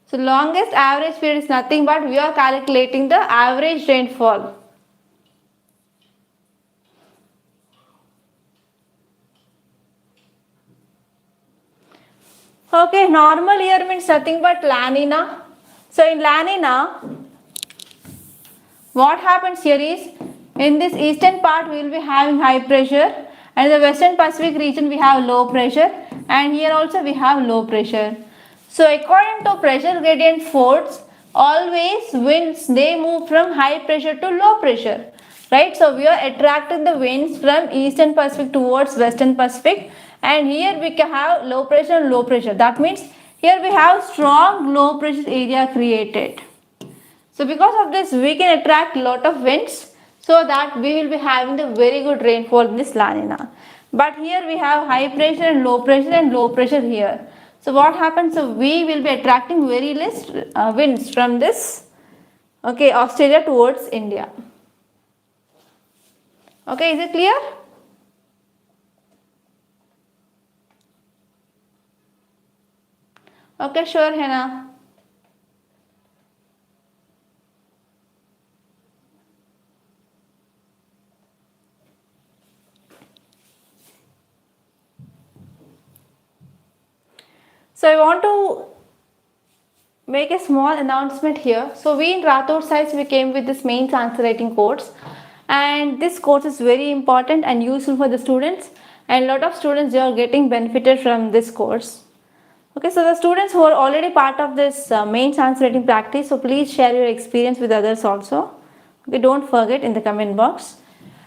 So longest average period is nothing but we are calculating the average rainfall. Okay, normal year means nothing but La Nina. So in La Nina, what happens here is, in this eastern part we will be having high pressure, and the western Pacific region we have low pressure, and here also we have low pressure. So according to pressure gradient force, always winds they move from high pressure to low pressure, right? So we are attracting the winds from eastern Pacific towards western Pacific, and here we can have low pressure and low pressure. That means here we have strong low pressure area created. So because of this we can attract lot of winds, so that we will be having the very good rainfall in this La Nina. But here we have high pressure and low pressure here. So what happens? So we will be attracting very less winds from this, okay, Australia towards India. Okay, is it clear? Okay, sure, Hannah. So I want to make a small announcement here. So we in Rathod sites we came with this mains answer writing course, and this course is very important and useful for the students, and a lot of students they are getting benefited from this course. Okay, so the students who are already part of this mains answer writing practice, so please share your experience with others also. Okay, don't forget in the comment box.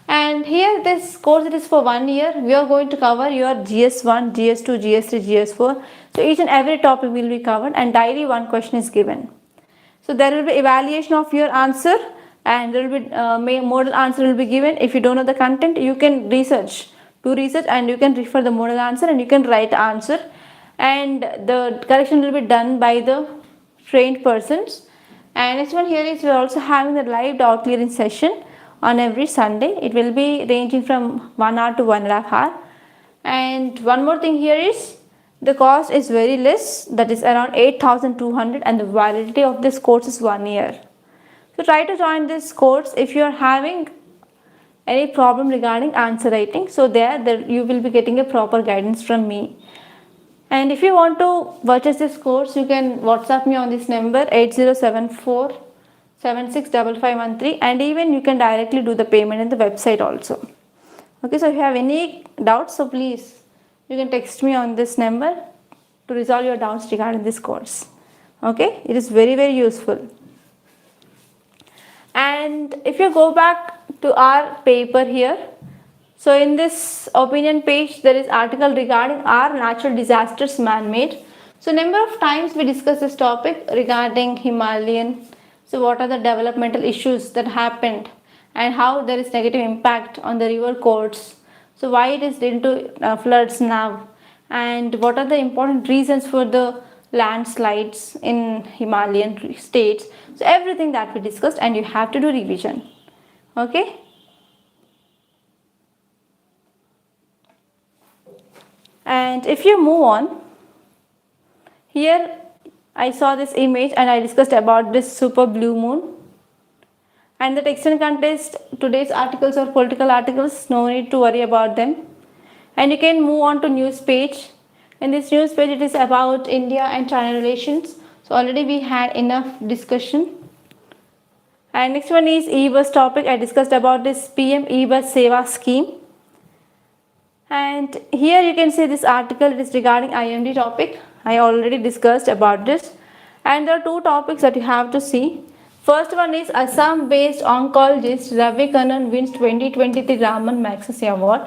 And here this course it is for 1 year. We are going to cover your GS1, GS2, GS3, GS4. So each and every topic will be covered, and daily one question is given. So there will be evaluation of your answer, and there will be model answer will be given. If you don't know the content, you can do research, and you can refer the model answer, and you can write answer, and the correction will be done by the trained persons. And next one here is we are also having the live doubt clearing session on every Sunday. It will be ranging from 1 hour to 1.5 hours. And one more thing here is the cost is very less, that is around 8,200, and the validity of this course is 1 year. So try to join this course if you are having any problem regarding answer writing. So there you will be getting a proper guidance from me. And if you want to purchase this course, you can WhatsApp me on this number 8074 765513, and even you can directly do the payment in the website also. Okay, so if you have any doubts, so please you can text me on this number to resolve your doubts regarding this course. Okay, it is very useful. And if you go back to our paper here, so in this opinion page there is article regarding are natural disasters man-made. So number of times we discussed this topic regarding Himalayan. So what are the developmental issues that happened, and how there is negative impact on the river course. So why it is leading to floods now, and what are the important reasons for the landslides in Himalayan states. So everything that we discussed, and you have to do revision. Okay. And if you move on, here I saw this image and I discussed about this super blue moon. And the text and context, today's articles or political articles, no need to worry about them. And you can move on to news page. In this news page, it is about India and China relations. So already we had enough discussion. And next one is e-bus topic. I discussed about this PM e-bus Seva scheme. And here you can see this article, it is regarding IMD topic. I already discussed about this. And there are two topics that you have to see. First one is Assam-based oncologist Ravi Kannan wins 2023 Raman Magsaysay Award.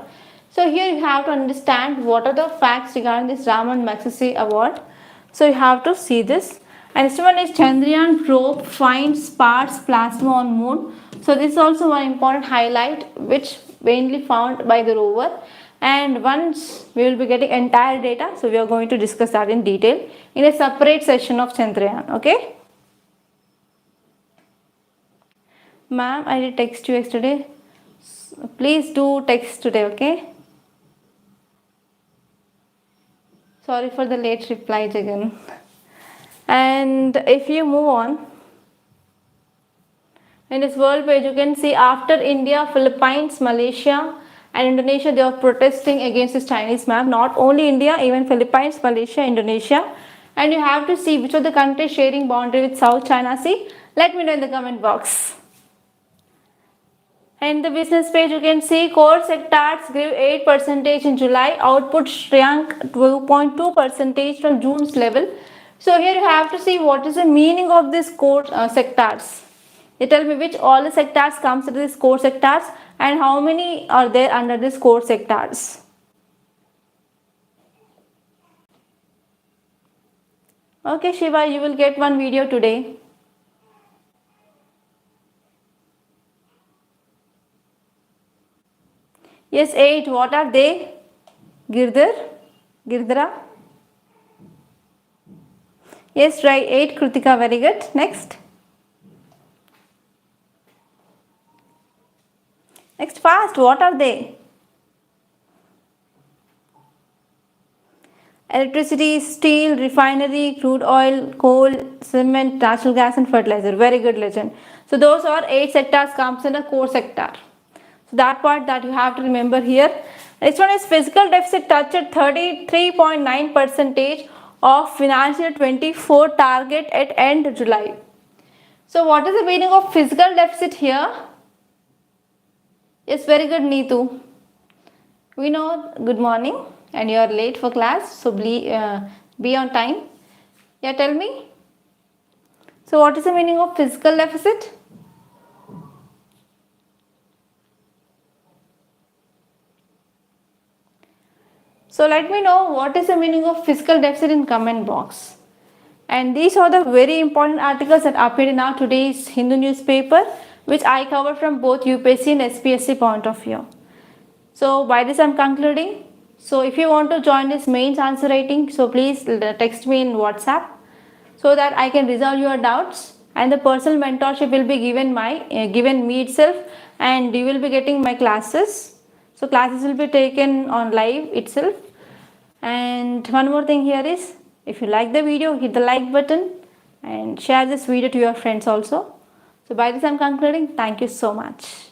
So here you have to understand what are the facts regarding this Raman Magsaysay Award. So you have to see this. And next one is Chandrayaan probe finds sparse plasma on moon. So this is also one important highlight which mainly found by the rover. And once we will be getting entire data, so we are going to discuss that in detail in a separate session of Chandrayaan. Okay. Ma'am, I did text you yesterday. Please do text today, okay? Sorry for the late reply, Jagan. And if you move on, in this world page, you can see after India, Philippines, Malaysia, and Indonesia, they are protesting against this Chinese map. Not only India, even Philippines, Malaysia, Indonesia. And you have to see which of the countries sharing boundary with South China Sea. Let me know in the comment box. And the business page, you can see core sectors grew 8% in July. Output shrank 12.2% from June's level. So here you have to see what is the meaning of this core sectors. You tell me which all the sectors comes under this core sectors and how many are there under this core sectors. Okay, Shiva, you will get one video today. Yes, 8. What are they? Girdara? Yes, right. 8. Kritika, very good. Next. Next, fast. What are they? Electricity, steel, refinery, crude oil, coal, cement, natural gas and fertilizer. Very good, legend. So those are 8 sectors comes in a core sector. So that part that you have to remember here. Next one is fiscal deficit touched 33.9% of financial 24 target at end July. So what is the meaning of fiscal deficit here? Yes, very good, Neetu. We know, good morning, and you are late for class, so be on time. Yeah, tell me. So what is the meaning of fiscal deficit? So let me know what is the meaning of fiscal deficit in comment box. And these are the very important articles that appeared in our today's Hindu newspaper, which I covered from both UPSC and SPSC point of view. So by this I am concluding. So if you want to join this mains answer writing, so please text me in WhatsApp so that I can resolve your doubts, and the personal mentorship will be given me itself, and you will be getting my classes. So classes will be taken on live itself. And one more thing here is, if you like the video, hit the like button and share this video to your friends also. So by this I am concluding. Thank you so much.